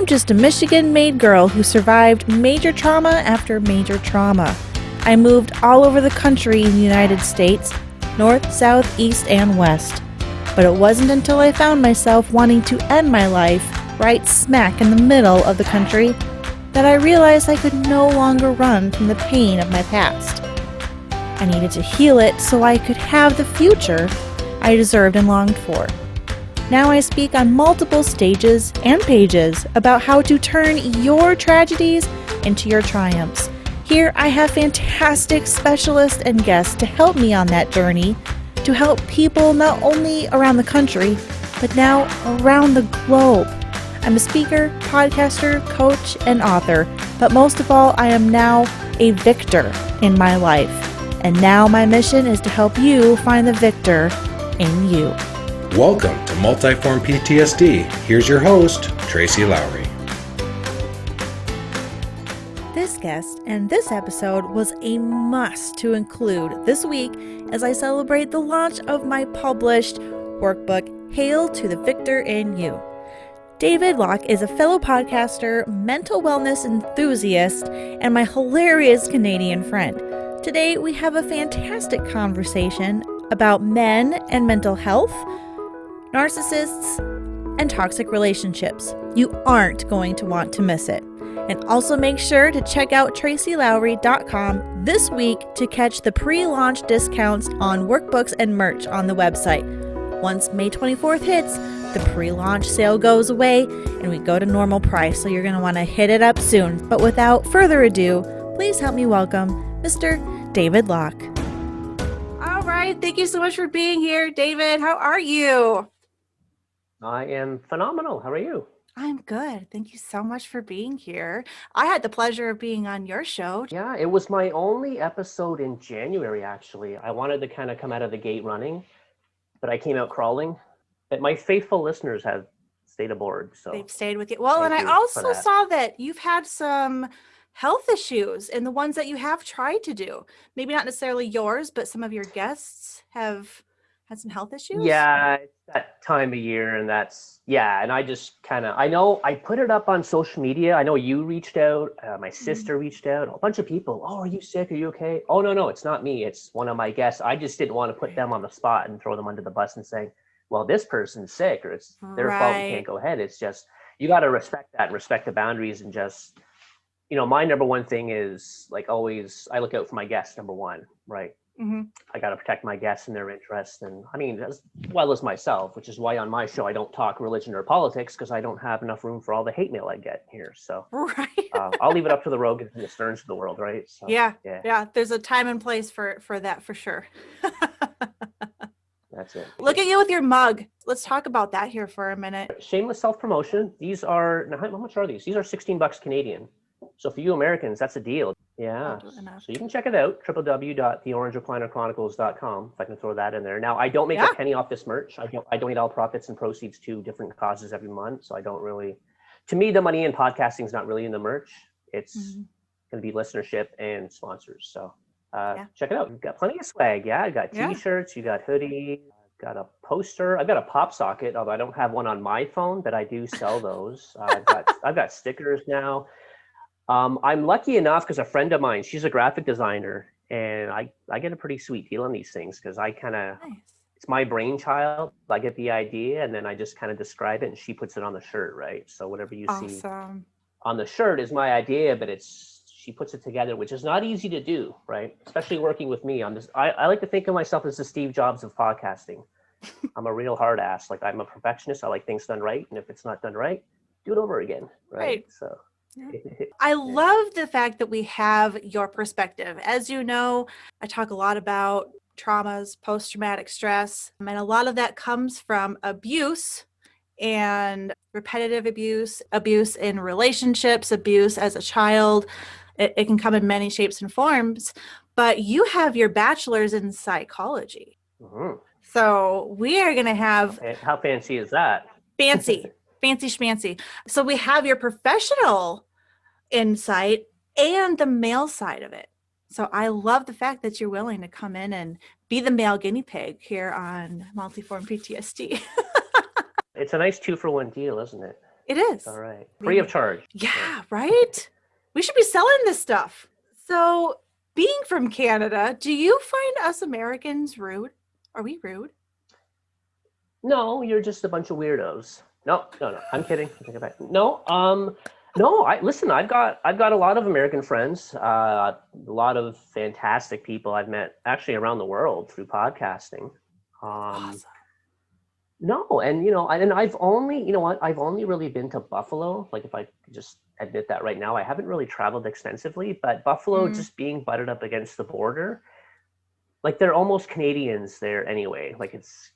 I'm just a Michigan-made girl who survived major trauma after major trauma. I moved all over the country in the United States, north, south, east, and west. But it wasn't until I found myself wanting to end my life right smack in the middle of the country that I realized I could no longer run from the pain of my past. I needed to heal it so I could have the future I deserved and longed for. Now I speak on multiple stages and pages about how to turn your tragedies into your triumphs. Here I have fantastic specialists and guests to help me on that journey, to help people not only around the country, but now around the globe. I'm a speaker, podcaster, coach, and author, but most of all, I am now a victor in my life. And now my mission is to help you find the victor in you. Welcome to Multiform PTSD. Here's your host, Tracy Lowry. This guest and this episode was a must to include this week as I celebrate the launch of my published workbook, Hail to the Victor in You. David Locke is a fellow podcaster, mental wellness enthusiast, and my hilarious Canadian friend. Today we have a fantastic conversation about men and mental health, narcissists, and toxic relationships. You aren't going to want to miss it. And also make sure to check out tracylowry.com this week to catch the pre-launch discounts on workbooks and merch on the website. Once May 24th hits, the pre-launch sale goes away and we go to normal price, so you're going to want to hit it up soon. But without further ado, please help me welcome Mr. David Locke. All right, thank you so much for being here, David. How are you? I am phenomenal. How are you? I'm good. Thank you so much for being here. I had the pleasure of being on your show. Yeah, it was my only episode in January, actually. I wanted to kind of come out of the gate running, but I came out crawling. But my faithful listeners have stayed aboard. So they've stayed with you. Well, and I also saw that you've had some health issues in the ones that you have tried to do. Maybe not necessarily yours, but some of your guests have had some health issues. Yeah, it's that time of year, and and I just I know I put it up on social media. I know you reached out, my sister reached out, a bunch of people. Oh, are you sick? Are you okay? Oh, no, it's not me. It's one of my guests. I just didn't want to put them on the spot and throw them under the bus and say, well, this person's sick or it's their fault, you can't go ahead. It's just, you got to respect that and respect the boundaries and just, my number one thing is like always, I look out for my guests, number one, right? Mm-hmm. I got to protect my guests and their interests. And I mean, as well as myself, which is why on my show, I don't talk religion or politics because I don't have enough room for all the hate mail I get here. So I'll leave it up to the Rogans and the Sterns of the world, right? So, yeah. There's a time and place for that for sure. That's it. Look at you with your mug. Let's talk about that here for a minute. Shameless self-promotion. These are, how much are these? These are $16 Canadian. So for you Americans, that's a deal. Yeah. So you can check it out, www.theorangereclinerchroniclespod.com, if I can throw that in there. Now, I don't make a penny off this merch. I donate all profits and proceeds to different causes every month. So I don't really, to me, the money in podcasting is not really in the merch. It's going to be listenership and sponsors. So check it out. We've got plenty of swag. Yeah, I got t-shirts, you got hoodies, got a poster. I've got a pop socket, although I don't have one on my phone, but I do sell those. I've got stickers now. I'm lucky enough because a friend of mine, she's a graphic designer, and I get a pretty sweet deal on these things because I it's my brainchild. I get the idea and then I just kind of describe it and she puts it on the shirt, right? So whatever you see on the shirt is my idea, but she puts it together, which is not easy to do, right? Especially working with me on this. I like to think of myself as the Steve Jobs of podcasting. I'm a real hard ass. Like I'm a perfectionist. I like things done right. And if it's not done right, do it over again. Right. So. I love the fact that we have your perspective. As you know, I talk a lot about traumas, post-traumatic stress, and a lot of that comes from abuse and repetitive abuse, abuse in relationships, abuse as a child. It can come in many shapes and forms, but you have your bachelor's in psychology. Mm-hmm. So we are going to have... How fancy is that? Fancy. Fancy schmancy. So we have your professional insight and the male side of it. So I love the fact that you're willing to come in and be the male guinea pig here on Multiform PTSD. It's a nice 2-for-1 deal, isn't it? It is. All right. Free of charge. Yeah, right? We should be selling this stuff. So, being from Canada, do you find us Americans rude? Are we rude? No, you're just a bunch of weirdos. No. I'm kidding. I take it back. No. Listen. I've got a lot of American friends. A lot of fantastic people I've met actually around the world through podcasting. Awesome. No, and I've only, I've only really been to Buffalo. Like, if I just admit that right now, I haven't really traveled extensively, but Buffalo, just being butted up against the border, like, they're almost Canadians there anyway. Like, it's,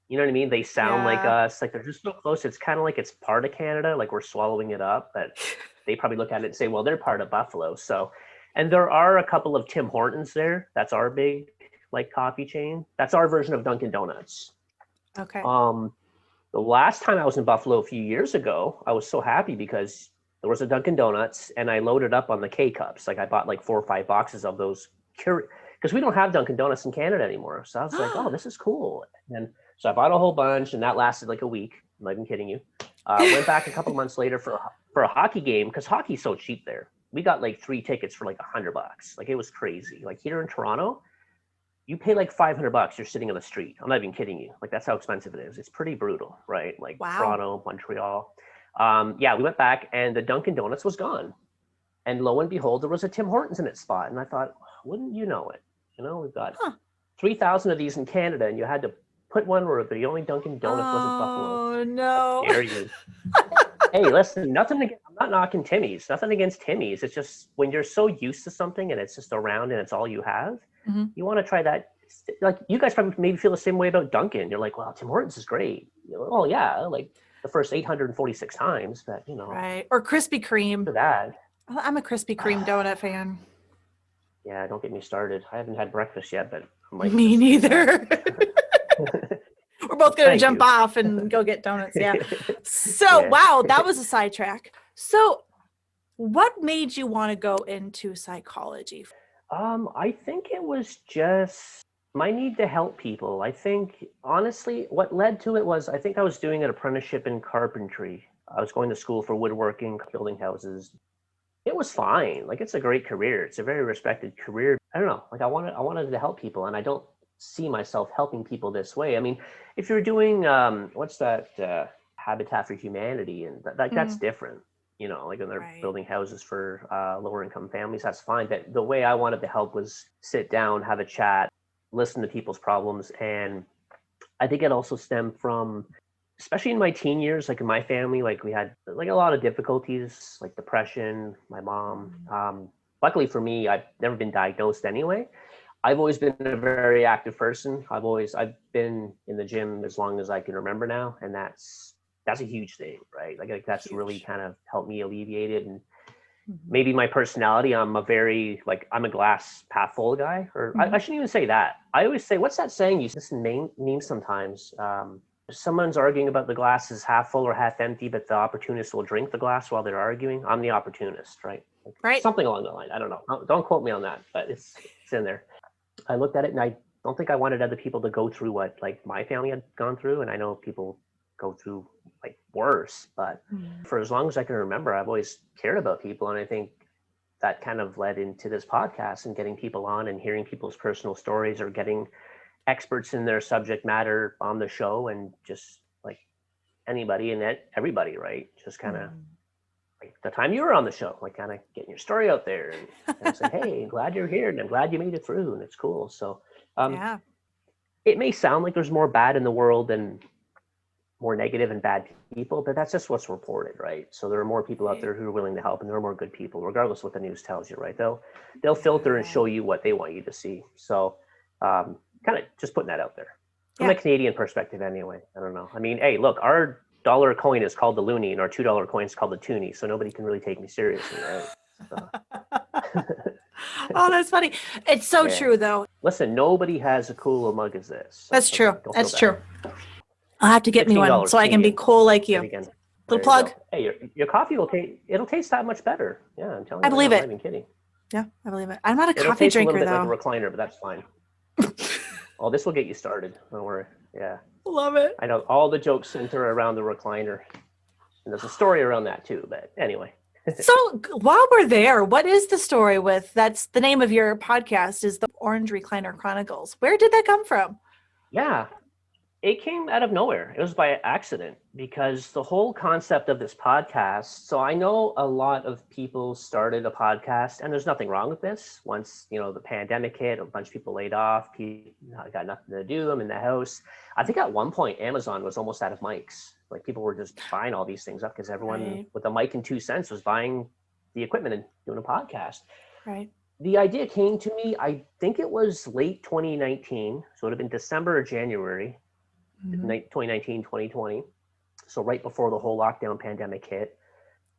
you know what I mean? They sound like us, like, they're just so close. It's kind of like it's part of Canada, like we're swallowing it up, but they probably look at it and say, well, they're part of Buffalo. So, and there are a couple of Tim Hortons there. That's our big, like, coffee chain. That's our version of Dunkin' Donuts. Okay. The last time I was in Buffalo a few years ago, I was so happy because there was a Dunkin' Donuts and I loaded up on the K-Cups. Like, I bought like 4 or 5 boxes of those because we don't have Dunkin' Donuts in Canada anymore. So I was like, oh, this is cool. And so I bought a whole bunch and that lasted like a week. I'm not even kidding you. Went back a couple of months later for a hockey game because hockey's so cheap there. We got like 3 tickets for like $100. Like, it was crazy. Like, here in Toronto, you pay like $500, you're sitting on the street. I'm not even kidding you. Like, that's how expensive it is. It's pretty brutal, right? Like, wow. Toronto, Montreal. We went back and the Dunkin' Donuts was gone. And lo and behold, there was a Tim Hortons in its spot. And I thought, wouldn't you know it? We've got 3,000 of these in Canada and you had to put one where the only Dunkin' Donuts wasn't Buffalo. Oh, no. How dare you? Hey, listen, I'm not knocking Timmy's. Nothing against Timmy's. It's just when you're so used to something and it's just around and it's all you have, you want to try that. Like, you guys probably maybe feel the same way about Dunkin'. You're like, well, Tim Hortons is great. Oh, yeah, like the first 846 times, but, Right. Or Krispy Kreme. For that. I'm a Krispy Kreme donut fan. Yeah, don't get me started. I haven't had breakfast yet, but I might. Me neither. We're both going to jump off and go get donuts. Yeah. So, wow, that was a sidetrack. So, what made you want to go into psychology? I think it was just my need to help people. I think, honestly, what led to it was, I think I was doing an apprenticeship in carpentry. I was going to school for woodworking, building houses. It was fine. Like, it's a great career. It's a very respected career. I don't know. Like, I wanted to help people, and I don't see myself helping people this way. I mean, if you're doing, what's that, Habitat for Humanity, and that's different. Like when they're building houses for lower income families, that's fine. But the way I wanted to help was sit down, have a chat, listen to people's problems. And I think it also stemmed from, especially in my teen years, like in my family, like we had like a lot of difficulties, like depression, my mom. Luckily for me, I've never been diagnosed anyway. I've always been a very active person. I've been in the gym as long as I can remember now. And that's a huge thing, right? Like that's huge. Really kind of helped me alleviate it. And maybe my personality, I'm a glass half full guy, or I shouldn't even say that. I always say, what's that saying? You just name sometimes. Someone's arguing about the glass is half full or half empty, but the opportunist will drink the glass while they're arguing. I'm the opportunist, right? Right. Something along the line. I don't know. Don't quote me on that, but it's in there. I looked at it and I don't think I wanted other people to go through what like my family had gone through. And I know people go through like worse, but for as long as I can remember, I've always cared about people. And I think that kind of led into this podcast and getting people on and hearing people's personal stories, or getting experts in their subject matter on the show, and just like anybody and everybody, right? Just kind of like the time you were on the show, like kind of getting your story out there and say, hey, glad you're here and I'm glad you made it through and it's cool. So it may sound like there's more bad in the world than more negative and bad people, but that's just what's reported, right? So there are more people out there who are willing to help, and there are more good people, regardless of what the news tells you, right? They'll filter and show you what they want you to see. So kind of just putting that out there from a Canadian perspective anyway. I don't know. I mean, hey, look, our dollar coin is called the loonie and our $2 coin is called the toonie, so nobody can really take me seriously, right? So. Oh, that's funny. It's so true, though. Listen, nobody has a cool mug as this. That's true. That's true. I'll have to get me one so I can be cool like you. Little plug. Hey, your coffee it'll taste that much better. Yeah, I'm telling you. I believe it. I'm not even kidding. Yeah, I believe it. I'm not a coffee drinker, though. It'll taste a little bit like a recliner, but that's fine. Oh, this will get you started. Don't worry. Yeah. Love it. I know all the jokes center around the recliner. And there's a story around that too, but anyway. So while we're there, what is the story with, that's the name of your podcast, is the Orange Recliner Chronicles. Where did that come from? Yeah, it came out of nowhere. It was by accident, because the whole concept of this podcast, so I know a lot of people started a podcast, and there's nothing wrong with this. Once, the pandemic hit, a bunch of people laid off, people got nothing to do, I'm in the house. I think at one point, Amazon was almost out of mics. Like, people were just buying all these things up because everyone with a mic and 2 cents was buying the equipment and doing a podcast. Right. The idea came to me, I think it was late 2019. So it would have been December or January, 2019, 2020. So right before the whole lockdown pandemic hit.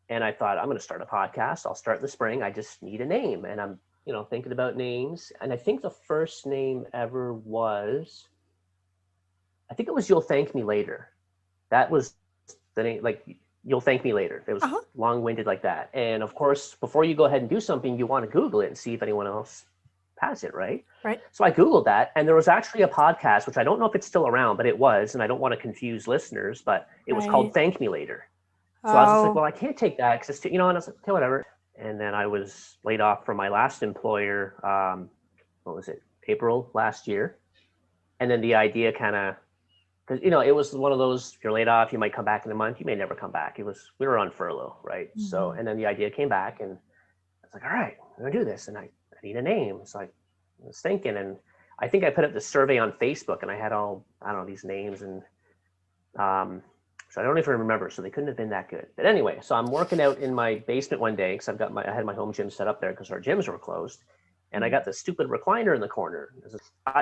And I thought, I'm going to start a podcast. I'll start in the spring. I just need a name. And I'm, thinking about names. And I think the first name ever was, I think it was You'll Thank Me Later. That was the name, like, You'll Thank Me Later. It was long-winded like that. And of course, before you go ahead and do something, you want to Google it and see if anyone else has it, right? Right. So I Googled that, and there was actually a podcast, which I don't know if it's still around, but it was, and I don't want to confuse listeners, but it was called Thank Me Later. So I was just like, well, I can't take that because it's too, and I was like, okay, whatever. And then I was laid off from my last employer, what was it, April last year. And then the idea kind of, because, it was one of those, if you're laid off, you might come back in a month, you may never come back. We were on furlough, right? So, and then the idea came back, and I was like, all right, I'm going to do this. And I need a name. So I was thinking, and I think I put up the survey on Facebook, and I had all, I don't know, these names, and so I don't even remember. So they couldn't have been that good. But anyway, so I'm working out in my basement one day because I had my home gym set up there because our gyms were closed, and I got this stupid recliner in the corner.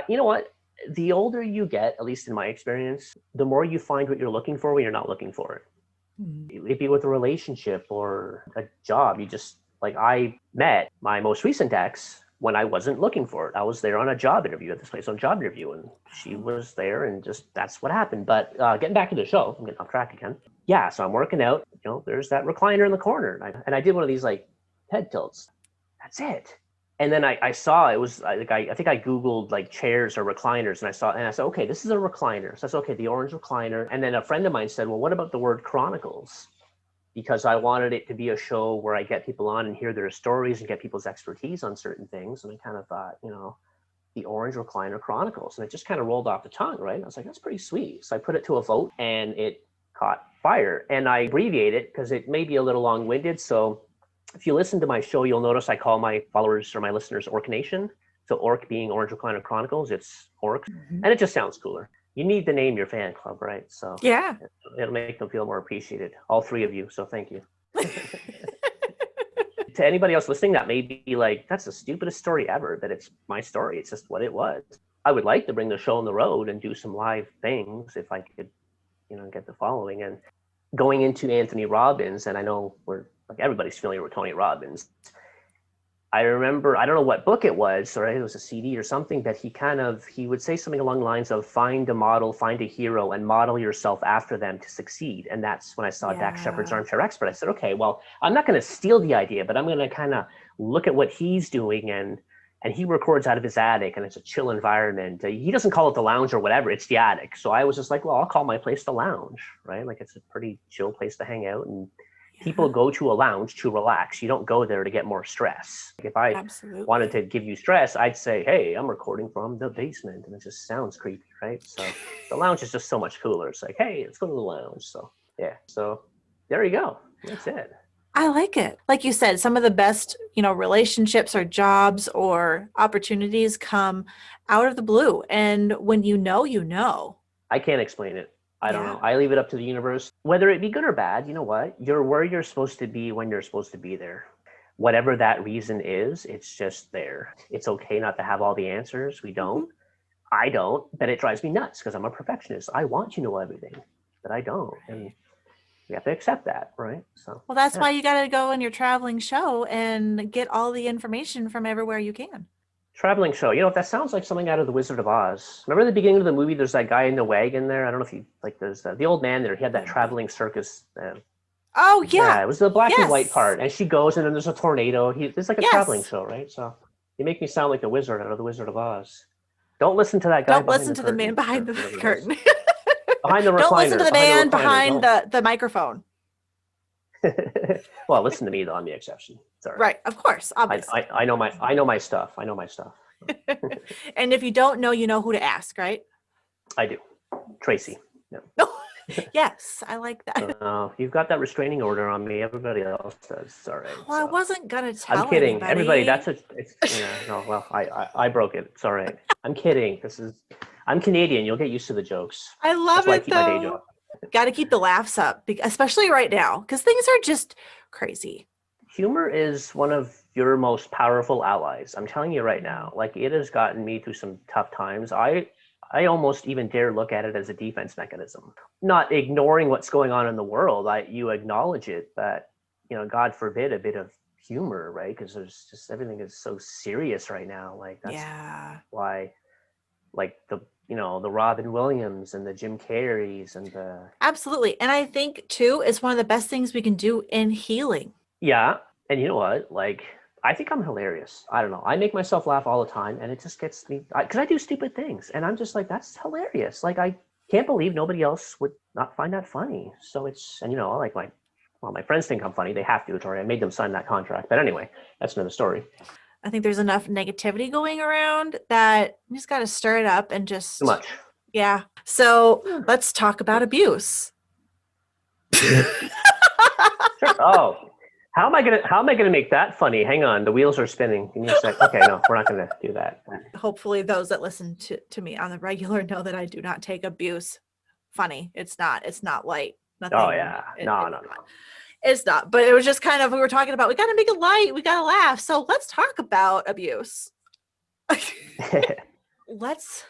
You know what? The older you get, at least in my experience, the more you find what you're looking for when you're not looking for it. It'd be with a relationship or a job. You just, like, I met my most recent ex when I wasn't looking for it. I was there on a job interview at this place on a job interview, and she was there, and just that's what happened. But getting back to the show, I'm getting off track again. Yeah, so I'm working out. There's that recliner in the corner, and I did one of these like head tilts. That's it. And then I saw it was like I think I Googled like chairs or recliners, and I said, okay, this is a recliner. So I said, okay, the orange recliner. And then a friend of mine said, well, what about the word Chronicles? Because I wanted it to be a show where I get people on and hear their stories and get people's expertise on certain things. And I kind of thought, the Orange Recliner Chronicles, and it just kind of rolled off the tongue, right? I was like, that's pretty sweet. So I put it to a vote, and it caught fire. And I abbreviate it because it may be a little long-winded. So if you listen to my show, you'll notice I call my followers or my listeners Orc Nation. So Orc being Orange Recliner Chronicles, it's Orc. And it just sounds cooler. You need to name your fan club, right? So yeah, it'll make them feel more appreciated. All three of you. So thank you. To anybody else listening, that may be like, that's the stupidest story ever, but it's my story. It's just what it was. I would like to bring the show on the road and do some live things if I could, get the following. And going into Anthony Robbins, and I know everybody's familiar with Tony Robbins. I remember, I don't know what book it was, or it was a CD or something, but he would say something along the lines of find a model, find a hero, and model yourself after them to succeed. And that's when I saw Dax Shepard's Armchair Expert. I said, okay, well, I'm not going to steal the idea, but I'm going to kind of look at what he's doing. And he records out of his attic, and it's a chill environment. He doesn't call it the lounge or whatever, it's the attic. So I was just like, well, I'll call my place the lounge, right? Like, it's a pretty chill place to hang out, and people go to a lounge to relax. You don't go there to get more stress. If I wanted to give you stress, I'd say, hey, I'm recording from the basement. And it just sounds creepy, right? So the lounge is just so much cooler. It's like, hey, let's go to the lounge. So yeah, so there you go. That's it. I like it. Like you said, some of the best, relationships or jobs or opportunities come out of the blue. And when you know. I can't explain it. I don't know. I leave it up to the universe. Whether it be good or bad, you know what? You're where you're supposed to be when you're supposed to be there. Whatever that reason is, it's just there. It's okay not to have all the answers. We don't. I don't, but it drives me nuts because I'm a perfectionist. I want to know everything, but I don't. And we have to accept that, right? So well, that's why you got to go on your traveling show and get all the information from everywhere you can. Traveling show. That sounds like something out of The Wizard of Oz. Remember the beginning of the movie? There's that guy in the wagon there. I don't know if you there's the old man there. He had that traveling circus. Oh yeah. Yeah, it was the black and white part. And she goes, and then there's a tornado. There's like a traveling show, right? So you make me sound like the wizard out of The Wizard of Oz. Don't listen to that guy. Don't listen to the man behind the curtain. Behind the recliner. Don't listen to the man behind the microphone. Well, listen to me though. I'm the exception. Sorry. Right. Of course. Obviously. I know my stuff. I know my stuff. And if you don't know, you know who to ask, right? I do. Tracy. Yeah. Yes, I like that. You've got that restraining order on me. Everybody else does. It's all right. Well, I wasn't gonna tell I'm kidding. anybody. Everybody, no, well, I broke it. It's all right. I'm kidding. I'm Canadian. You'll get used to the jokes. I love That's why it I keep my day though. job. Got to keep the laughs up, especially right now, because things are just crazy. Humor is one of your most powerful allies. I'm telling you right now. Like, it has gotten me through some tough times. I almost even dare look at it as a defense mechanism. Not ignoring what's going on in the world. You acknowledge it, but God forbid a bit of humor, right? Because there's just everything is so serious right now. Like that's why, like the Robin Williams and the Jim Carreys and the absolutely. And I think too, it's one of the best things we can do in healing. Yeah, and you know what? Like, I think I'm hilarious. I don't know. I make myself laugh all the time, and it just gets me because I do stupid things, and I'm just like, that's hilarious. Like, I can't believe nobody else would not find that funny. So like my friends think I'm funny. They have to. It's already. I made them sign that contract. But anyway, that's another story. I think there's enough negativity going around that you just got to stir it up and just Too much. Yeah. So let's talk about abuse. Sure. Oh. How am I gonna make that funny? Hang on, the wheels are spinning. Give me a sec. Okay, no, we're not gonna do that. Hopefully those that listen to me on the regular know that I do not take abuse funny. It's not light. Nothing. Oh yeah. No. It's not. But it was just kind of, we were talking about, we gotta make it light, we gotta laugh. So let's talk about abuse. Let's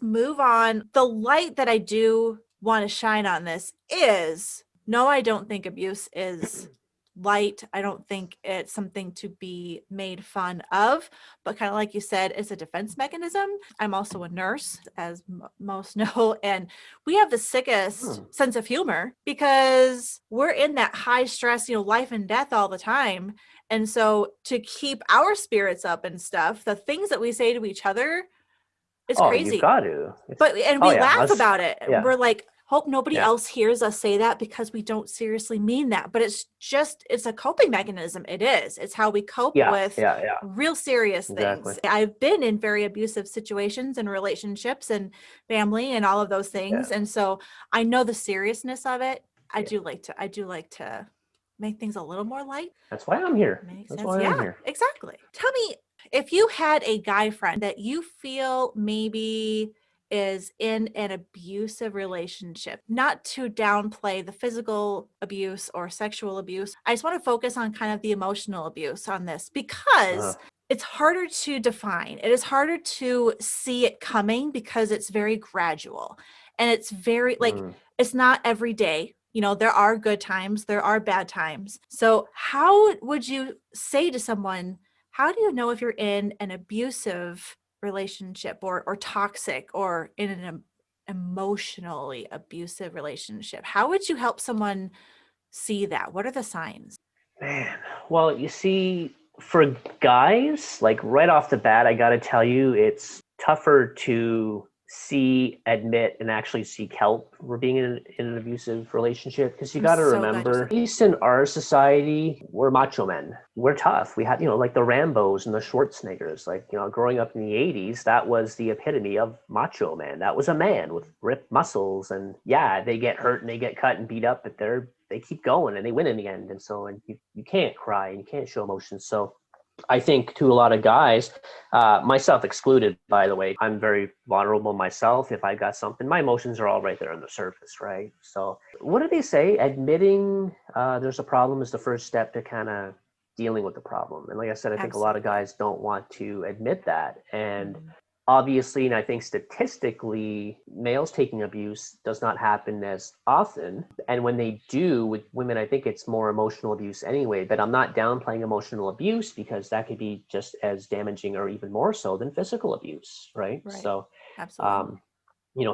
move on. The light that I do want to shine on this is, no, I don't think abuse is light. I don't think it's something to be made fun of, but kind of like you said, it's a defense mechanism. I'm also a nurse, as most know, and we have the sickest sense of humor because we're in that high stress, life and death all the time. And so to keep our spirits up and stuff, the things that we say to each other, it's crazy. You've got to. We laugh about it. Yeah. We're like, hope nobody else hears us say that because we don't seriously mean that. But it's a coping mechanism. It is. It's how we cope with real serious things. I've been in very abusive situations and relationships and family and all of those things. And so I know the seriousness of it. I do like to make things a little more light. That's why I'm here. That's why I'm here. Exactly. Tell me, if you had a guy friend that you feel maybe is in an abusive relationship, not to downplay the physical abuse or sexual abuse. I just want to focus on kind of the emotional abuse on this because it's harder to define. It is harder to see it coming because it's very gradual and it's very it's not every day. There are good times, there are bad times. So how would you say to someone, how do you know if you're in an abusive relationship or toxic or in an emotionally abusive relationship? How would you help someone see that? What are the signs? Man, well, you see, for guys, like right off the bat, I got to tell you, it's tougher to admit and actually seek help for being in an abusive relationship, because you got to remember, at least in our society, we're macho men. We're tough. We had like the Rambos and the Schwarzeneggers. Like, growing up in the 80s, that was the epitome of macho man. That was a man with ripped muscles, and they get hurt and they get cut and beat up, but they keep going and they win in the end. And so you can't cry and you can't show emotions. So I think to a lot of guys, myself excluded, by the way, I'm very vulnerable myself. If I got something, my emotions are all right there on the surface, right? So what do they say? Admitting there's a problem is the first step to kind of dealing with the problem. And like I said, I think a lot of guys don't want to admit that. And obviously, and I think statistically, males taking abuse does not happen as often. And when they do, with women, I think it's more emotional abuse anyway. But I'm not downplaying emotional abuse, because that could be just as damaging or even more so than physical abuse, right? So, absolutely.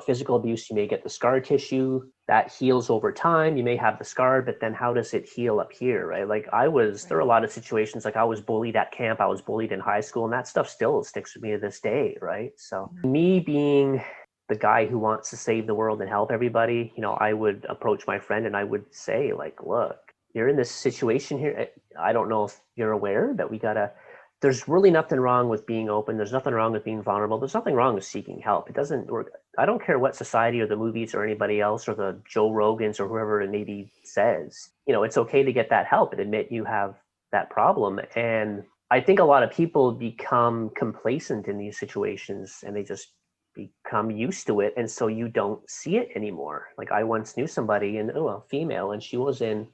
Physical abuse, you may get the scar tissue that heals over time. You may have the scar, but then how does it heal up here, right? Like there are a lot of situations, like I was bullied at camp, I was bullied in high school, and that stuff still sticks with me to this day, right? So me being the guy who wants to save the world and help everybody, I would approach my friend and I would say, like, look, you're in this situation here. I don't know if you're aware that there's really nothing wrong with being open. There's nothing wrong with being vulnerable. There's nothing wrong with seeking help. It doesn't work. I don't care what society or the movies or anybody else or the Joe Rogans or whoever it maybe says, it's okay to get that help and admit you have that problem. And I think a lot of people become complacent in these situations and they just become used to it. And so you don't see it anymore. Like I once knew somebody a female, and she was in,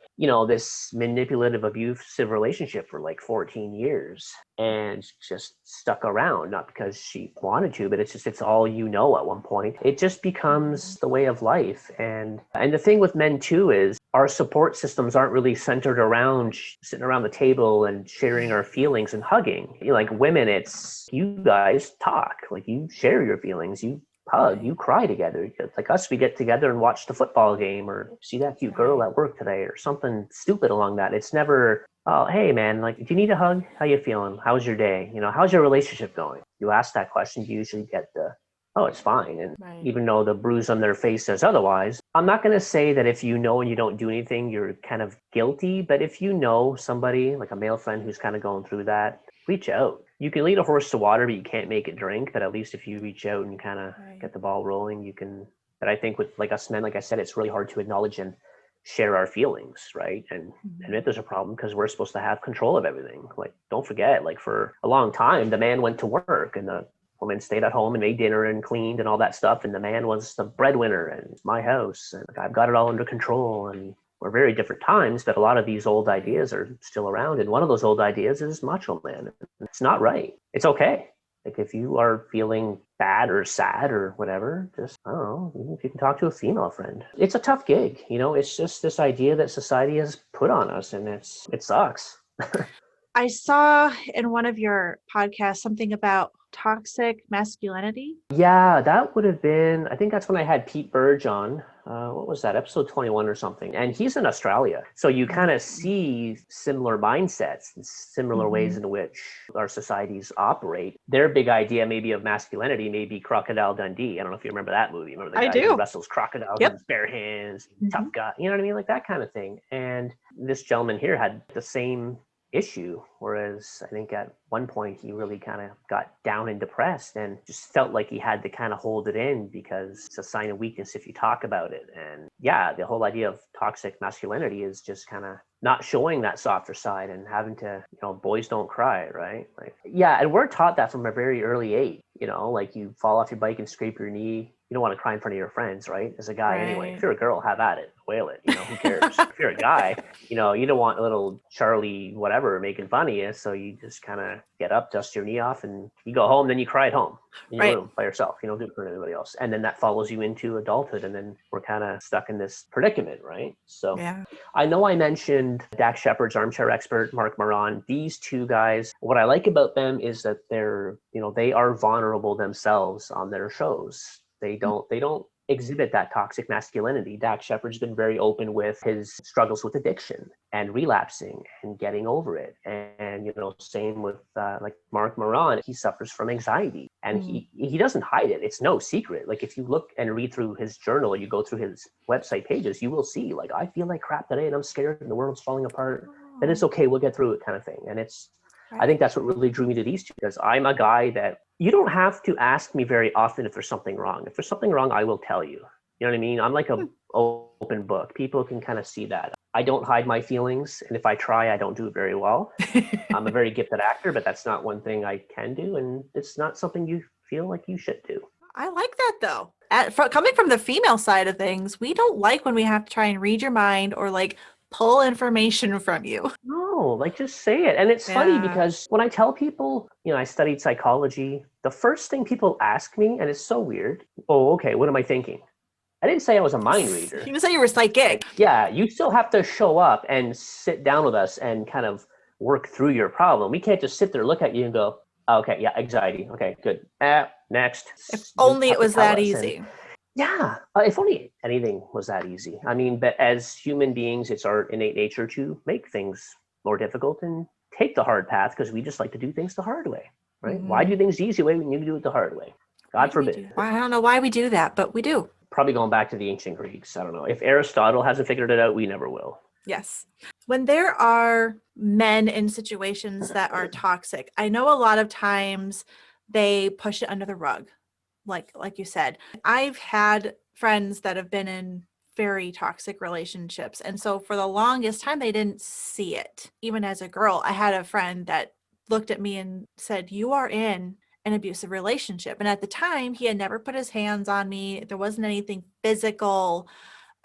this manipulative, abusive relationship for like 14 years and just stuck around, not because she wanted to, but it's all at one point. It just becomes the way of life. And the thing with men too is our support systems aren't really centered around sitting around the table and sharing our feelings and hugging. Like women, it's you guys talk, like you share your feelings, you hug, you cry together. Like us, we get together and watch the football game or see that cute girl at work today or something stupid along that. It's never, oh, hey man, like, do you need a hug? How you feeling? How's your day? How's your relationship going? You ask that question, you usually get oh, it's fine. And even though the bruise on their face says otherwise, I'm not going to say that if you know and you don't do anything, you're kind of guilty. But if you know somebody, like a male friend who's kind of going through that, reach out. You can lead a horse to water, but you can't make it drink. But at least if you reach out and kind of get the ball rolling, you can. But I think with like us men, like I said, it's really hard to acknowledge and share our feelings, right? And admit there's a problem because we're supposed to have control of everything. Like, don't forget, like for a long time, the man went to work and the woman stayed at home and made dinner and cleaned and all that stuff. And the man was the breadwinner and my house. And I've got it all under control. And we're very different times, but a lot of these old ideas are still around. And one of those old ideas is macho man. It's not right. It's okay. Like if you are feeling bad or sad or whatever, just, I don't know, if you can talk to a female friend. It's a tough gig. It's just this idea that society has put on us and it sucks. I saw in one of your podcasts something about toxic masculinity. Yeah, that would have been, I think that's when I had Pete Burge on. What was that, episode 21 or something? And he's in Australia. So you kind of see similar mindsets and similar ways in which our societies operate. Their big idea maybe of masculinity may be Crocodile Dundee. I don't know if you remember that movie. Remember the guy who wrestles crocodiles with his bare hands, tough guy, you know what I mean? Like that kind of thing. And this gentleman here had the same issue, whereas I think at one point he really kind of got down and depressed and just felt like he had to kind of hold it in because it's a sign of weakness if you talk about it. And yeah, the whole idea of toxic masculinity is just kind of not showing that softer side and having to, boys don't cry, right? Like, yeah, and we're taught that from a very early age, like you fall off your bike and scrape your knee. You don't want to cry in front of your friends, right? As a guy, anyway. If you're a girl, have at it, whale it. Who cares? If you're a guy, you don't want little Charlie whatever making fun of you. So you just kind of get up, dust your knee off, and you go home. Then you cry at home in your room by yourself. You don't do it for anybody else. And then that follows you into adulthood, and then we're kind of stuck in this predicament, right? So I know I mentioned Dax Shepard's armchair expert, Mark Moran. These two guys, what I like about them is that they're, they are vulnerable themselves on their shows. They don't exhibit that toxic masculinity. Dax Shepard's been very open with his struggles with addiction and relapsing and getting over it. And same with like Mark Moran, he suffers from anxiety and he doesn't hide it. It's no secret. Like if you look and read through his journal, you go through his website pages, you will see like, I feel like crap today and I'm scared and the world's falling apart. And it's okay, we'll get through it kind of thing. And I think that's what really drew me to these two, because I'm a guy that you don't have to ask me very often if there's something wrong. If there's something wrong, I will tell you. You know what I mean? I'm like an open book. People can kind of see that. I don't hide my feelings. And if I try, I don't do it very well. I'm a very gifted actor, but that's not one thing I can do. And it's not something you feel like you should do. I like that though. Coming from the female side of things, we don't like when we have to try and read your mind or like pull information from you. No, like just say it. And it's funny because when I tell people, I studied psychology, the first thing people ask me, and it's so weird, oh, okay, what am I thinking? I didn't say I was a mind reader. You didn't say you were psychic. Yeah, you still have to show up and sit down with us and kind of work through your problem. We can't just sit there, look at you and go, oh, okay, yeah, anxiety. Okay, good. Next. If only it was that easy. Yeah, if only anything was that easy. I mean, but as human beings, it's our innate nature to make things more difficult and take the hard path because we just like to do things the hard way, right? Why do things the easy way when you do it the hard way? God forbid. I don't know why we do that, but we do. Probably going back to the ancient Greeks. I don't know. If Aristotle hasn't figured it out, we never will. Yes. When there are men in situations that are toxic, I know a lot of times they push it under the rug, like you said. I've had friends that have been in very toxic relationships, and so for the longest time they didn't see it. Even as a girl, I had a friend that looked at me and said, "You are in an abusive relationship." And at the time, he had never put his hands on me. There wasn't anything physical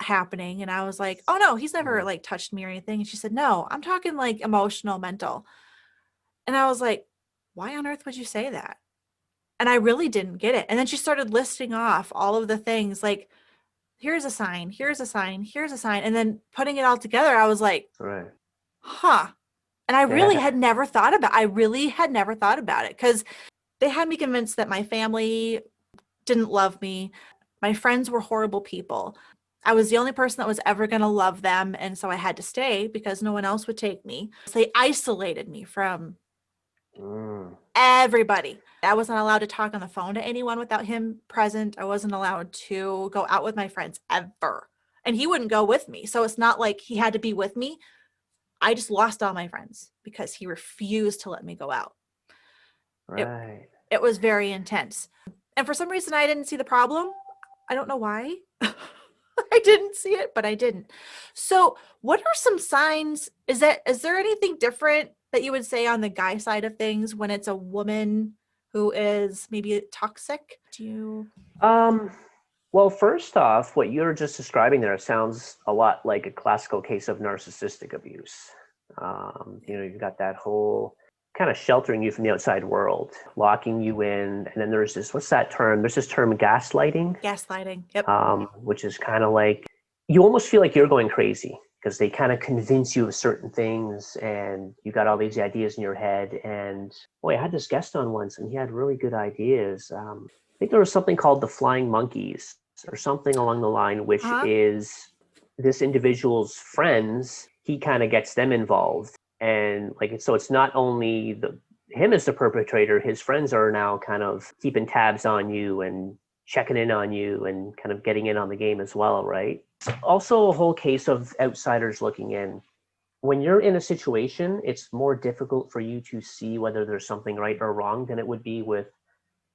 happening, and I was like, "Oh no, he's never like touched me or anything." And she said, "No, I'm talking like emotional, mental." And I was like, "Why on earth would you say that?" And I really didn't get it. And then she started listing off all of the things, like, here's a sign, here's a sign, here's a sign, and then putting it all together, I was like, Right. huh. And I really Yeah. had never thought about it, because they had me convinced that my family didn't love me. My friends were horrible people. I was the only person that was ever going to love them. And so I had to stay because no one else would take me. So they isolated me from everybody. I wasn't allowed to talk on the phone to anyone without him present. I wasn't allowed to go out with my friends ever. And he wouldn't go with me. So it's not like he had to be with me. I just lost all my friends because he refused to let me go out. Right. It was very intense. And for some reason, I didn't see the problem. I don't know why. I didn't see it, but I didn't. So, what are some signs? Is there anything different that you would say on the guy side of things when it's a woman who is maybe toxic? Do you? Well, first off, what you're just describing there sounds a lot like a classical case of narcissistic abuse. You've got that whole kind of sheltering you from the outside world, locking you in, and then there's this, what's that term? There's this term gaslighting. Gaslighting. Yep. Which is kind of like, you almost feel like you're going crazy because they kind of convince you of certain things and you got all these ideas in your head. And boy, I had this guest on once and he had really good ideas. I think there was something called the flying monkeys or something along the line, which is this individual's friends. He kind of gets them involved. And like, so it's not only him as the perpetrator, his friends are now kind of keeping tabs on you and checking in on you and kind of getting in on the game as well, right? Also a whole case of outsiders looking in. When you're in a situation, it's more difficult for you to see whether there's something right or wrong than it would be with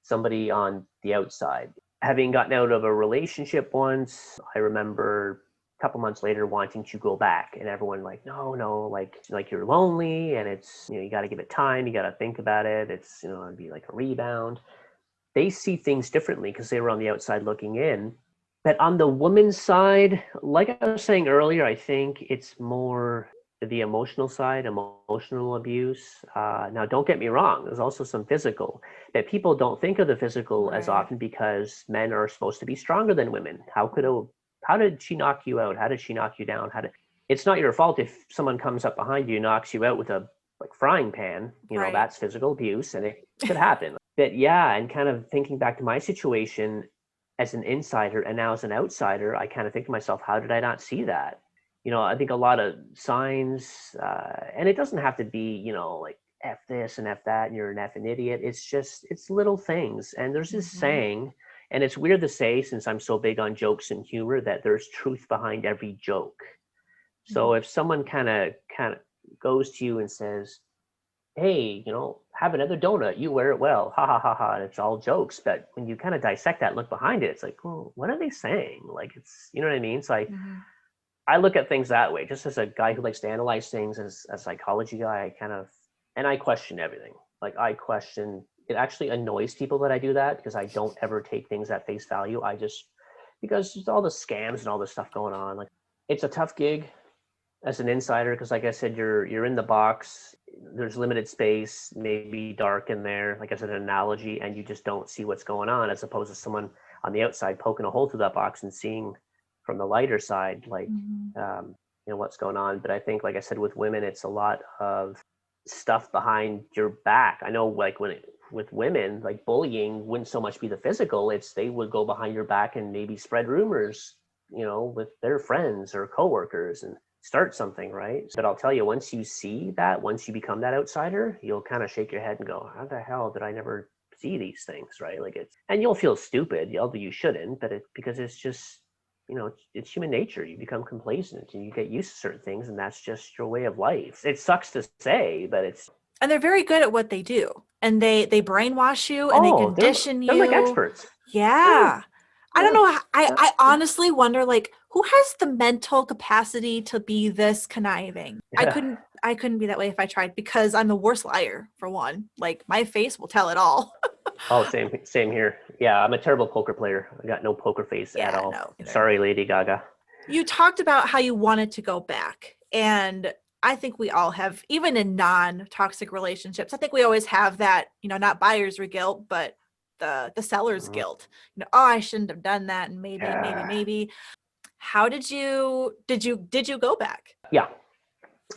somebody on the outside. Having gotten out of a relationship once, I remember a couple months later wanting to go back and everyone like, no, like you're lonely and it's, you got to give it time. You got to think about it. It's, it'd be like a rebound. They see things differently because they were on the outside looking in. But on the woman's side, like I was saying earlier, I think it's more the emotional side, emotional abuse. Now, don't get me wrong, there's also some physical, but people don't think of the physical as often because men are supposed to be stronger than women. How did she knock you out? How did she knock you down? It's not your fault if someone comes up behind you, knocks you out with a frying pan, that's physical abuse and it could happen. But yeah, and kind of thinking back to my situation as an insider and now as an outsider, I kind of think to myself, how did I not see that? I think a lot of signs, and it doesn't have to be, like F this and F that, and you're an effing idiot. It's little things. And there's this saying, and it's weird to say since I'm so big on jokes and humor, that there's truth behind every joke. So if someone kind of goes to you and says, hey, have another donut, you wear it well, ha ha ha ha, and it's all jokes. But when you kind of dissect that, look behind it, it's like, well, what are they saying? Like, it's, you know what I mean? So I look at things that way, just as a guy who likes to analyze things, as a psychology guy, I question everything. Like it actually annoys people that I do that because I don't ever take things at face value. Because there's all the scams and all this stuff going on. Like, it's a tough gig as an insider, because like I said, you're in the box, there's limited space, maybe dark in there, like as an analogy, and you just don't see what's going on, as opposed to someone on the outside poking a hole through that box and seeing from the lighter side, like, what's going on. But I think, like I said, with women, it's a lot of stuff behind your back. I know, like, with women, like, bullying wouldn't so much be the physical, it's they would go behind your back and maybe spread rumors, with their friends or coworkers and start something, right? But I'll tell you, once you become that outsider, you'll kind of shake your head and go, how the hell did I never see these things, right? And you'll feel stupid, although you shouldn't, but because it's just, it's human nature. You become complacent and you get used to certain things, and that's just your way of life. It sucks to say, but it's. And they're very good at what they do. And they brainwash you and they Oh, condition you. they're like experts. Yeah. I don't know. I Yeah. honestly wonder, like, who has the mental capacity to be this conniving? Yeah. I couldn't be that way if I tried, because I'm the worst liar, for one. Like, my face will tell it all. Oh, same here. Yeah, I'm a terrible poker player. I got no poker face at all. No, either. Sorry, Lady Gaga. You talked about how you wanted to go back, and I think we all have, even in non-toxic relationships. I think we always have that, not buyer's guilt, but the seller's guilt. Oh, I shouldn't have done that, and maybe. How did you go back? Yeah,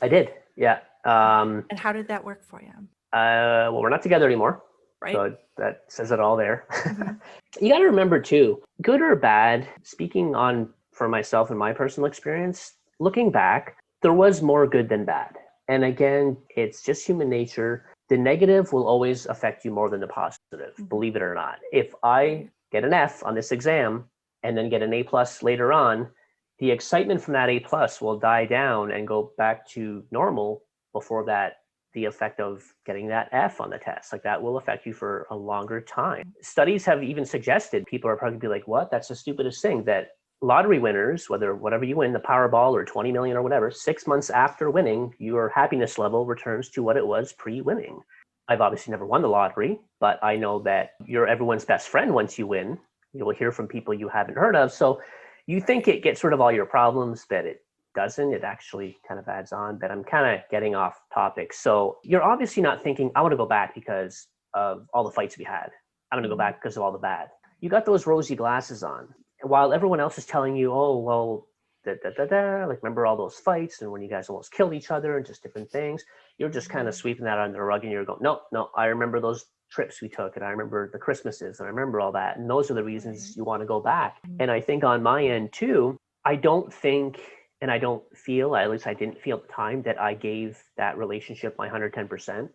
I did. Yeah. And how did that work for you? Well, we're not together anymore. Right. So that says it all there. Mm-hmm. You got to remember too, good or bad, speaking on for myself and my personal experience, looking back, there was more good than bad. And again, it's just human nature. The negative will always affect you more than the positive, believe it or not. If I get an F on this exam and then get an A+ later on, the excitement from that A+ will die down and go back to normal before that. The effect of getting that F on the test, like that will affect you for a longer time. Studies have even suggested, people are probably be like, what? That's the stupidest thing, that lottery winners, whatever you win, the Powerball or 20 million or whatever, 6 months after winning, your happiness level returns to what it was pre-winning. I've obviously never won the lottery, but I know that you're everyone's best friend once you win. You'll hear from people you haven't heard of. So you think it gets rid of all your problems, but it doesn't. It actually kind of adds on, but I'm kind of getting off topic. So you're obviously not thinking, I want to go back because of all the fights we had. I'm going to go back because of all the bad. You got those rosy glasses on. While everyone else is telling you, oh, well, like remember all those fights and when you guys almost killed each other and just different things, you're just kind of sweeping that under the rug and you're going, no, I remember those trips we took and I remember the Christmases and I remember all that. And those are the reasons you want to go back. And I think on my end too, I don't think, and I don't feel, at least I didn't feel at the time, that I gave that relationship my 110%.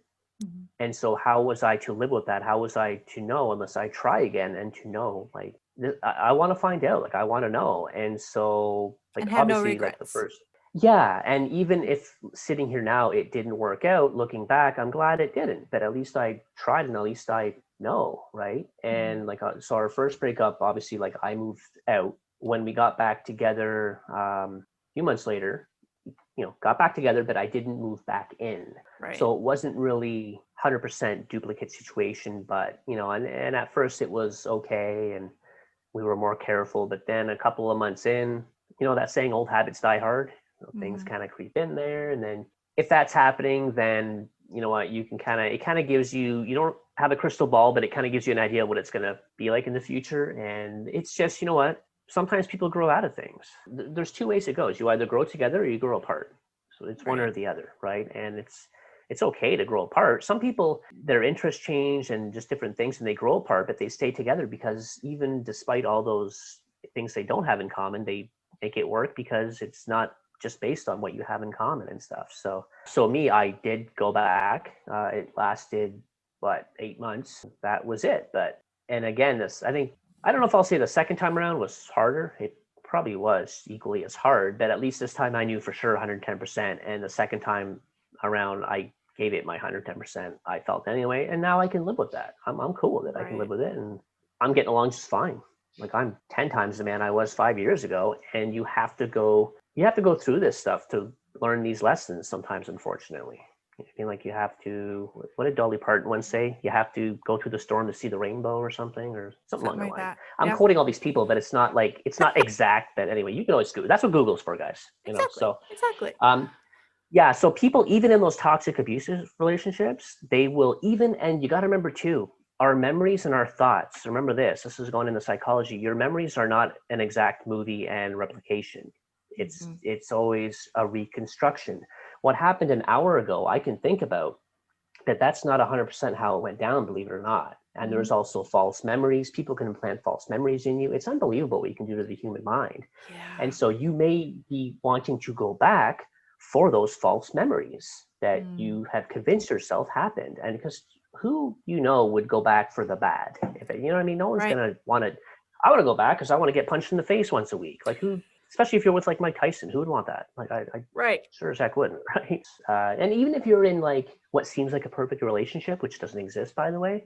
And so how was I to live with that? How was I to know unless I try again and to know, like, I want to find out, like, I want to know. And so, like, and have obviously, no regrets. like the first. Yeah. And even if sitting here now, it didn't work out, looking back, I'm glad it didn't, but at least I tried and at least I know. Right. And like, so our first breakup, obviously, like I moved out. When we got back together, a few months later, got back together, but I didn't move back in. Right. So it wasn't really 100% duplicate situation, but, and at first it was okay. And we were more careful, but then a couple of months in, that saying, old habits die hard, things kind of creep in there. And then if that's happening, then, you know what, you can it kind of gives you don't have a crystal ball, but it kind of gives you an idea of what it's going to be like in the future. And it's just, you know what, sometimes people grow out of things. There's two ways it goes. You either grow together or you grow apart. So it's one or the other, right? And it's okay to grow apart. Some people, their interests change and just different things and they grow apart, but they stay together because even despite all those things they don't have in common, they make it work because it's not just based on what you have in common and stuff. So me, I did go back. It lasted, 8 months. That was it. And again, I don't know if I'll say the second time around was harder. It probably was equally as hard, but at least this time I knew for sure 110%. And the second time around, I gave it my 110%. I felt anyway, and now I can live with that. I'm cool with it. I can live with it, and I'm getting along just fine. Like I'm 10 times the man I was 5 years ago, and you have to go through this stuff to learn these lessons. Sometimes, unfortunately. I feel like you have to, what did Dolly Parton once say? You have to go through the storm to see the rainbow or something along the line. I'm quoting all these people, but it's not exact. But anyway, you can always Google. That's what Google's for, guys. Exactly. Yeah. So people, even in those toxic abusive relationships, they will and you got to remember too, our memories and our thoughts. Remember this is going into psychology. Your memories are not an exact movie and replication. It's always a reconstruction. What happened an hour ago, I can think about, but that's not 100% how it went down, believe it or not. And there's also false memories. People can implant false memories in you. It's unbelievable what you can do to the human mind. Yeah. And so you may be wanting to go back for those false memories that you have convinced yourself happened. And because who would go back for the bad? You know what I mean? No one's going to want to. I want to go back because I want to get punched in the face once a week. Like who, especially if you're with like Mike Tyson, who would want that? Like I Right. sure as heck wouldn't, right? And even if you're in like what seems like a perfect relationship, which doesn't exist, by the way,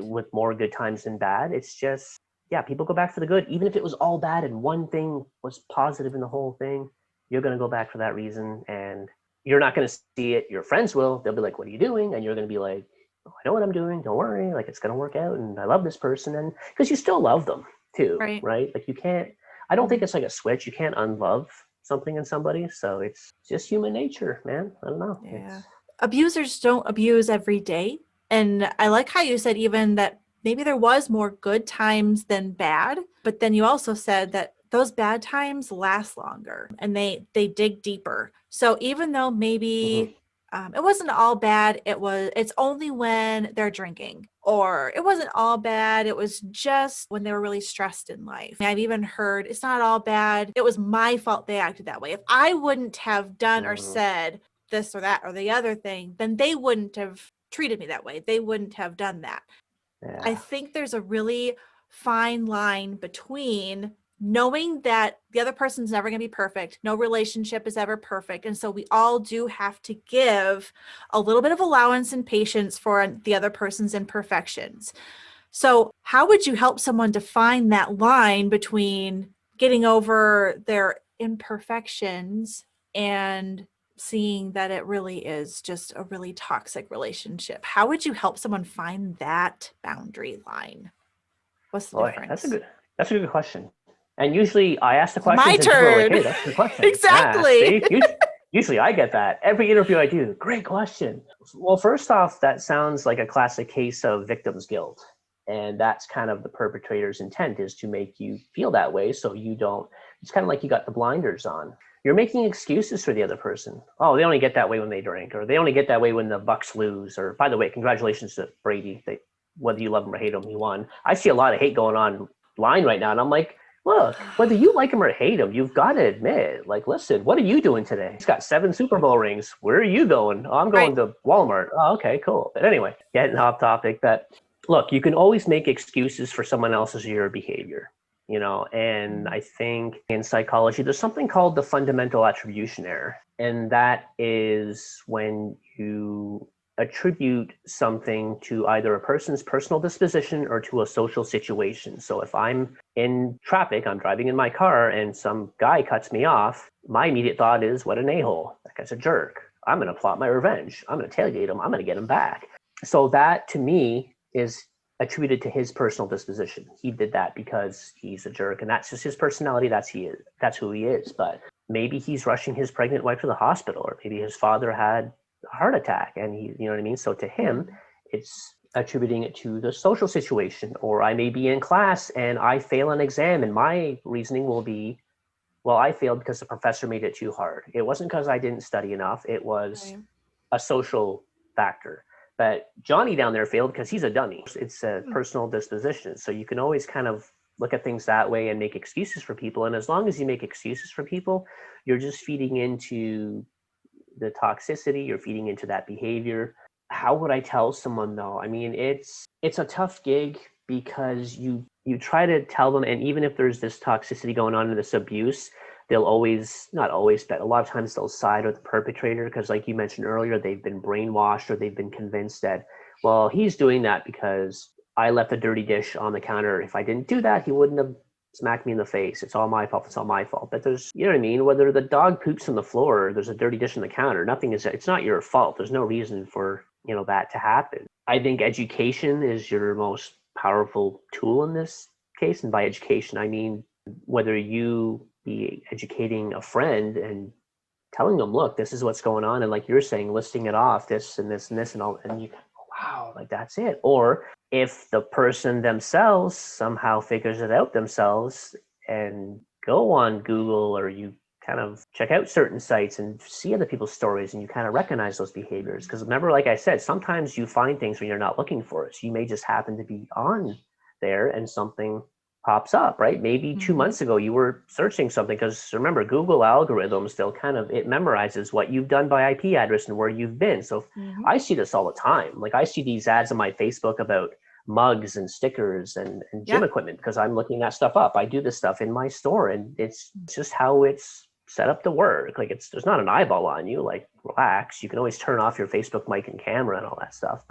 with more good times than bad, it's just, yeah, people go back for the good. Even if it was all bad and one thing was positive in the whole thing, you're going to go back for that reason. And you're not going to see it. Your friends will. They'll be like, what are you doing? And you're going to be like, oh, I know what I'm doing. Don't worry. Like, it's going to work out. And I love this person. And because you still love them too, right? Like you can't, I don't think it's like a switch. You can't unlove something in somebody. So it's just human nature, man. I don't know. Yeah. Abusers don't abuse every day. And I like how you said even that maybe there was more good times than bad, but then you also said that those bad times last longer and they dig deeper. So even though maybe it wasn't all bad, it's only when they're drinking, or it wasn't all bad, it was just when they were really stressed in life. I've even heard it's not all bad, it was my fault they acted that way. If I wouldn't have done or said this or that or the other thing, then they wouldn't have treated me that way. They wouldn't have done that. Yeah. I think there's a really fine line between knowing that the other person's never going to be perfect. No relationship is ever perfect. And so we all do have to give a little bit of allowance and patience for the other person's imperfections. So how would you help someone define that line between getting over their imperfections and seeing that it really is just a really toxic relationship? How would you help someone find that boundary line? What's the difference? That's a good question. And usually I ask the question. My turn. Like, hey, that's a good question. Exactly. Usually I get that. Every interview I do, great question. Well, first off, that sounds like a classic case of victim's guilt. And that's kind of the perpetrator's intent, is to make you feel that way so you don't, it's kind of like you got the blinders on. You're making excuses for the other person. Oh, they only get that way when they drink, or they only get that way when the Bucks lose. Or, by the way, congratulations to Brady. Whether you love him or hate him, he won. I see a lot of hate going online right now, and I'm like, look, whether you like him or hate him, you've got to admit, like, listen, what are you doing today? He's got 7 Super Bowl rings. Where are you going? Oh, I'm going to Walmart. Oh, okay, cool. But anyway, getting off topic. But look, you can always make excuses for someone else's or your behavior. And I think in psychology, there's something called the fundamental attribution error. And that is when you attribute something to either a person's personal disposition or to a social situation. So if I'm in traffic, I'm driving in my car and some guy cuts me off, my immediate thought is, what an a-hole. That guy's a jerk. I'm going to plot my revenge. I'm going to tailgate him. I'm going to get him back. So that to me is attributed to his personal disposition. He did that because he's a jerk, and that's just his personality. That's who he is. But maybe he's rushing his pregnant wife to the hospital, or maybe his father had a heart attack, and he, you know what I mean? So to him, it's attributing it to the social situation. Or I may be in class and I fail an exam, and my reasoning will be, well, I failed because the professor made it too hard. It wasn't because I didn't study enough. It was a social factor. But Johnny down there failed because he's a dummy. It's a personal disposition. So you can always kind of look at things that way and make excuses for people. And as long as you make excuses for people, you're just feeding into the toxicity, you're feeding into that behavior. How would I tell someone though? I mean, it's a tough gig because you try to tell them, and even if there's this toxicity going on in this abuse, they'll always, not always, but a lot of times they'll side with the perpetrator because, like you mentioned earlier, they've been brainwashed or they've been convinced that, well, he's doing that because I left a dirty dish on the counter. If I didn't do that, he wouldn't have smacked me in the face. It's all my fault. It's all my fault. But there's, you know what I mean? Whether the dog poops on the floor or there's a dirty dish on the counter, it's not your fault. There's no reason for, that to happen. I think education is your most powerful tool in this case. And by education, I mean, whether you be educating a friend and telling them, look, this is what's going on. And like you're saying, listing it off, this and this and this and all, and you, wow, like that's it. Or if the person themselves somehow figures it out themselves and go on Google, or you kind of check out certain sites and see other people's stories and you kind of recognize those behaviors. Because remember, like I said, sometimes you find things when you're not looking for it. So you may just happen to be on there and something pops up, right? Maybe 2 months ago you were searching something, because remember, Google algorithms, it memorizes what you've done by IP address and where you've been. So I see this all the time. Like I see these ads on my Facebook about mugs and stickers and gym equipment because I'm looking that stuff up. I do this stuff in my store, and it's just how it's set up to work. Like there's not an eyeball on you. Like, relax. You can always turn off your Facebook mic and camera and all that stuff.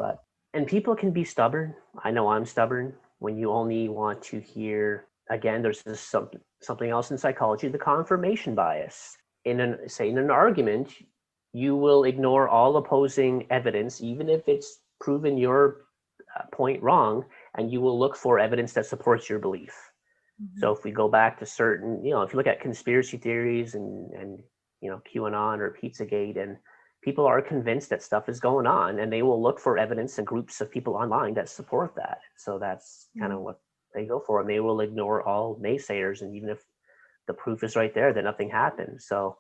And people can be stubborn. I know I'm stubborn. When you only want to hear, again, there's this something else in psychology, the confirmation bias. In an argument, you will ignore all opposing evidence, even if it's proven your point wrong, and you will look for evidence that supports your belief. So if we go back to certain, if you look at conspiracy theories and QAnon or Pizzagate, and people are convinced that stuff is going on, and they will look for evidence and groups of people online that support that. So that's kind of what they go for, and they will ignore all naysayers. And even if the proof is right there, that nothing happened. So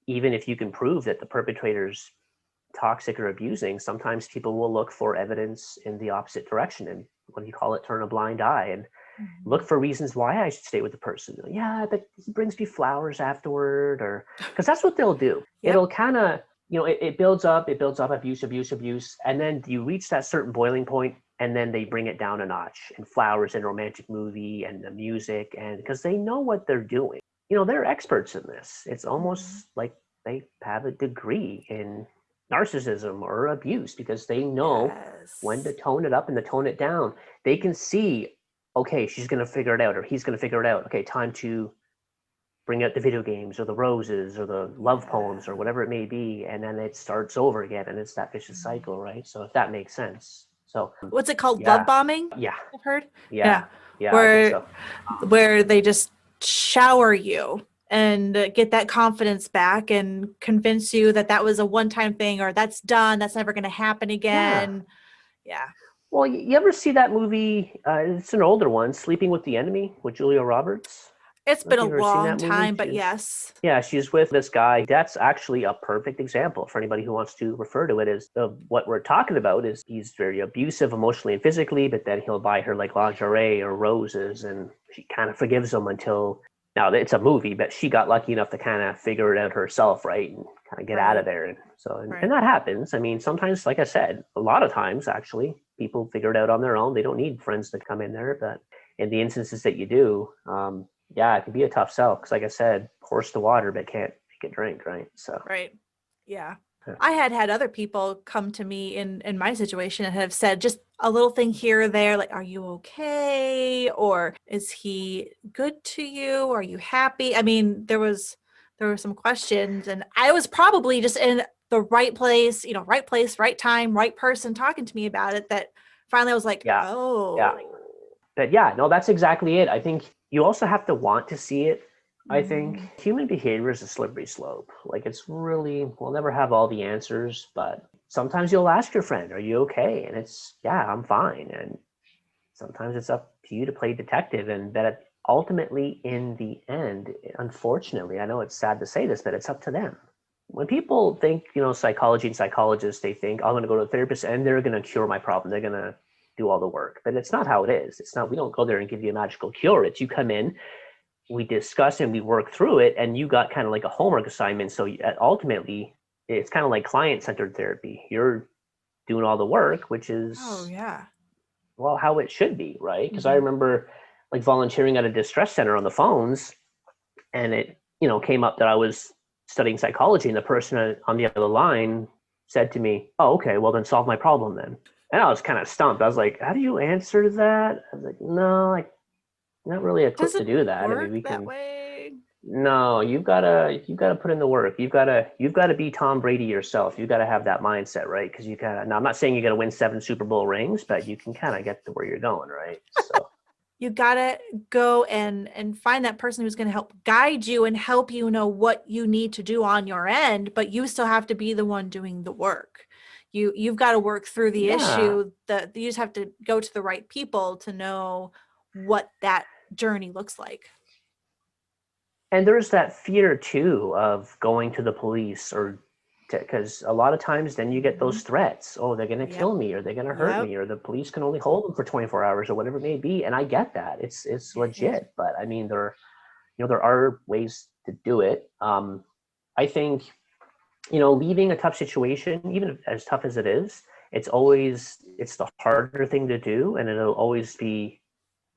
even if you can prove that the perpetrator's toxic or abusing, sometimes people will look for evidence in the opposite direction, and what do you call it, turn a blind eye and look for reasons why I should stay with the person. Yeah, but he brings me flowers afterward, or because that's what they'll do. It'll kind of, it builds up, abuse, and then you reach that certain boiling point, and then they bring it down a notch, and flowers and romantic movie and the music, and because they know what they're doing. They're experts in this. It's almost like they have a degree in narcissism or abuse, because they know when to tone it up and to tone it down. They can see, okay, she's going to figure it out, or he's going to figure it out. Okay, time to bring out the video games or the roses or the love poems or whatever it may be. And then it starts over again, and it's that vicious cycle, right? So if that makes sense. So what's it called? Love bombing? Yeah. I've heard. Yeah. Where they just shower you and get that confidence back and convince you that was a one-time thing, or that's done, that's never going to happen again. Yeah. Well, you ever see that movie? It's an older one, Sleeping with the Enemy, with Julia Roberts. It's been a long time, but yes. Yeah, she's with this guy. That's actually a perfect example for anybody who wants to refer to it as what we're talking about. Is he's very abusive emotionally and physically, but then he'll buy her like lingerie or roses, and she kind of forgives him until, now it's a movie, but she got lucky enough to kind of figure it out herself, right? And kind of get out of there. And so, and that happens. I mean, sometimes, like I said, a lot of times actually, people figure it out on their own. They don't need friends to come in there. But in the instances that you do, it can be a tough sell, because like I said, horse to water but can't make it drink, right? So I had other people come to me in my situation and have said just a little thing here or there, like, are you okay, or is he good to you, are you happy? I mean, there were some questions, and I was probably just in the right place, right time, right person talking to me about it, that finally I was like, But that's exactly it. I think you also have to want to see it. I think human behavior is a slippery slope. Like, it's really, we'll never have all the answers, but sometimes you'll ask your friend, are you okay? And it's, I'm fine. And sometimes it's up to you to play detective, and that ultimately in the end, unfortunately, I know it's sad to say this, but it's up to them. When people think, psychology and psychologists, they think, I'm going to go to a therapist and they're going to cure my problem. They're going to do all the work. But it's not how it is. It's not, we don't go there and give you a magical cure. It's you come in, we discuss and we work through it, and you got kind of like a homework assignment. So ultimately, it's kind of like client-centered therapy. You're doing all the work, which is how it should be, right? Because I remember like volunteering at a distress center on the phones, and it came up that I was studying psychology, and the person on the other line said to me, oh, okay, well then solve my problem then. And I was kind of stumped. I was like, how do you answer that? I was like, no, like, not really equipped to do that. I mean, that way. No, you've got to put in the work. You've got to be Tom Brady yourself. You've got to have that mindset, right? Because now I'm not saying you got to win 7 Super Bowl rings, but you can kind of get to where you're going, right? So you got to go and find that person who's going to help guide you and help you know what you need to do on your end, but you still have to be the one doing the work. You've got to work through the issue. You just have to go to the right people to know what that journey looks like. And there's that fear too of going to the police, or because a lot of times then you get those threats. Oh, they're going to kill me, or they're going to hurt me, or the police can only hold them for 24 hours or whatever it may be. And I get that. It's legit. But I mean, there are ways to do it. I think, leaving a tough situation, even as tough as it is, it's the harder thing to do, and it'll always be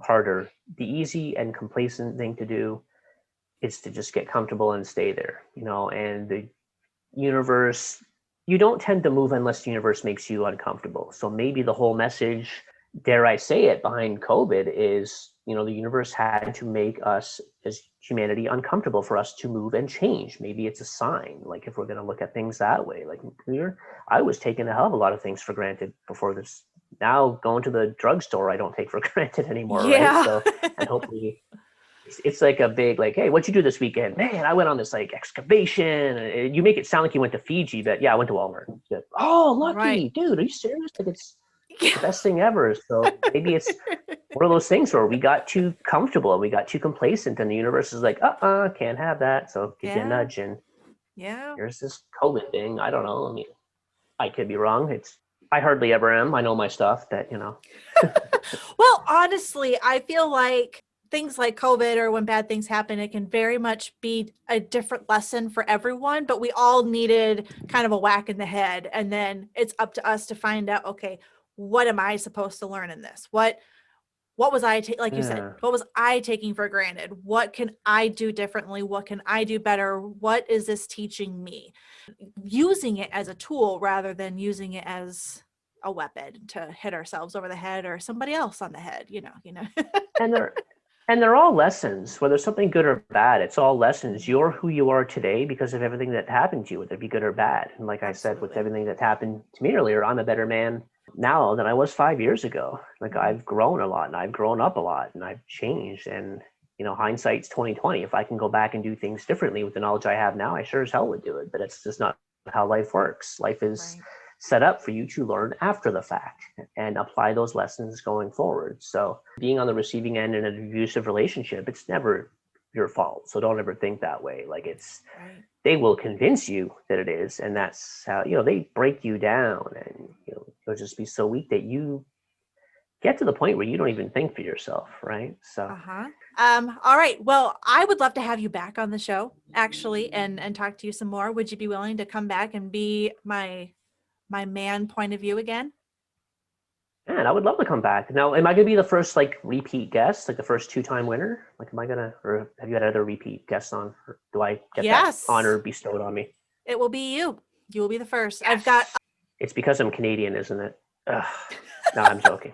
harder. The easy and complacent thing to do is to just get comfortable and stay there, and the universe, you don't tend to move unless the universe makes you uncomfortable. So maybe the whole message, dare I say it, behind COVID is, the universe had to make us as humanity uncomfortable for us to move and change. Maybe it's a sign, like if we're going to look at things that way. Like I was taking a hell of a lot of things for granted before this. Now going to the drugstore, I don't take for granted anymore, right? So, and hopefully it's like a big, like, hey, what'd you do this weekend? Man, I went on this like excavation. And you make it sound like you went to Fiji, but yeah, I went to Walmart. Oh, lucky, dude, are you serious? Like it's the best thing ever. So maybe it's one of those things where we got too comfortable and we got too complacent, and the universe is like, can't have that. So give you a nudge, and here's this COVID thing. I don't know. I mean, I could be wrong. I hardly ever am. I know my stuff, that Well, honestly, I feel like things like COVID, or when bad things happen, it can very much be a different lesson for everyone, but we all needed kind of a whack in the head. And then it's up to us to find out, okay, what am I supposed to learn in this? What was I, like you said, what was I taking for granted? What can I do differently? What can I do better? What is this teaching me? Using it as a tool rather than using it as a weapon to hit ourselves over the head or somebody else on the head, And they're all lessons, whether something good or bad. It's all lessons. You're who you are today because of everything that happened to you, whether it be good or bad. And like I said, with everything that happened to me earlier, I'm a better man now than I was 5 years ago. Like I've grown a lot, and I've grown up a lot, and I've changed. And hindsight's 2020. If I can go back and do things differently with the knowledge I have now, I sure as hell would do it. But it's just not how life works. Life is set up for you to learn after the fact and apply those lessons going forward. So being on the receiving end in an abusive relationship, it's never your fault. So don't ever think that way. Like they will convince you that it is. And that's how, they break you down, and you'll just be so weak that you get to the point where you don't even think for yourself. Right. So, all right. Well, I would love to have you back on the show actually, and talk to you some more. Would you be willing to come back and be my man point of view again? Man, I would love to come back. Now, am I going to be the first repeat guest, like the first 2-time winner? Like, or have you had other repeat guests on? Or do I get that honor bestowed on me? It will be you. You will be the first. Yes. It's because I'm Canadian, isn't it? No, I'm joking.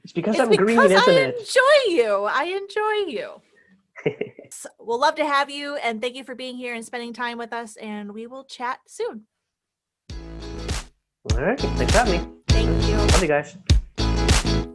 It's because I'm green, isn't it? I enjoy you. So we'll love to have you, and thank you for being here and spending time with us, and we will chat soon. All right. Thanks for having me. Thank you. Love you guys.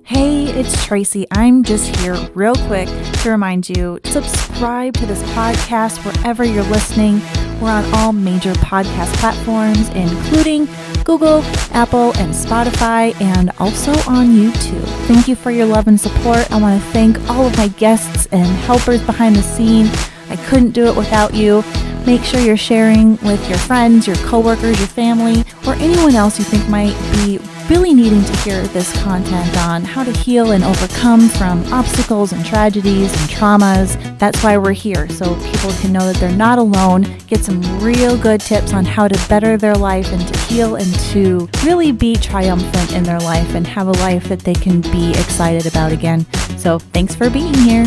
Hey, it's Tracy. I'm just here real quick to remind you, subscribe to this podcast wherever you're listening. We're on all major podcast platforms, including Google, Apple, and Spotify, and also on YouTube. Thank you for your love and support. I want to thank all of my guests and helpers behind the scene. I couldn't do it without you. Make sure you're sharing with your friends, your coworkers, your family, or anyone else you think might be really needing to hear this content on how to heal and overcome from obstacles and tragedies and traumas. That's why we're here, so people can know that they're not alone, get some real good tips on how to better their life and to heal and to really be triumphant in their life and have a life that they can be excited about again. So thanks for being here.